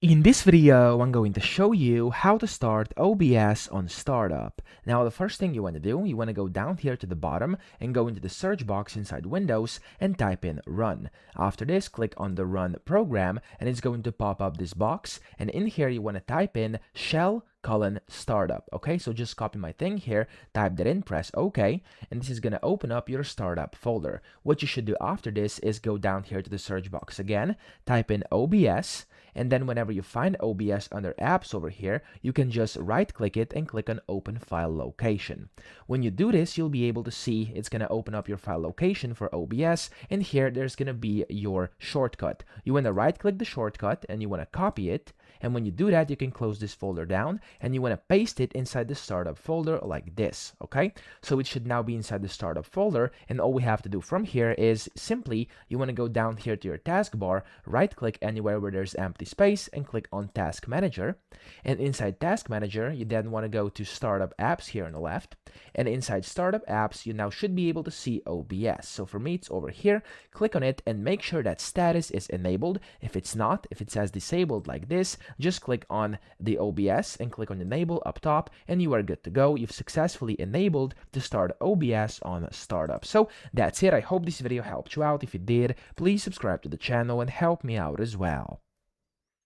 In this video, I'm going to show you how to start OBS on startup. Now, the first thing you want to do, you want to go down here to the bottom and go into the search box inside Windows and type in run. After this, click on the run program and it's going to pop up this box. And in here, you want to type in shell startup. Okay, so just copy my thing here, type that in, press OK, and this is going to open up your startup folder. What you should do after this is go down here to the search box again, type in OBS, and then whenever you find OBS under apps over here, you can just right click it and click on open file location. When you do this, you'll be able to see it's going to open up your file location for OBS, and here there's going to be your shortcut. You want to right click the shortcut and you want to copy it, and when you do that, you can close this folder down and you want to paste it inside the startup folder like this. Okay, so it should now be inside the startup folder, and all we have to do from here is simply you want to go down here to your taskbar, right click anywhere where there's empty space and click on Task Manager, and inside Task Manager you then want to go to Startup Apps here on the left, and inside Startup Apps you now should be able to see OBS. So for me it's over here. Click on it and make sure that status is enabled. If it's not, if it says disabled like this, just click on the OBS and click on enable up top and you are good to go. You've successfully enabled to start OBS on startup. So that's it. I hope this video helped you out. If it did, please subscribe to the channel and help me out as well.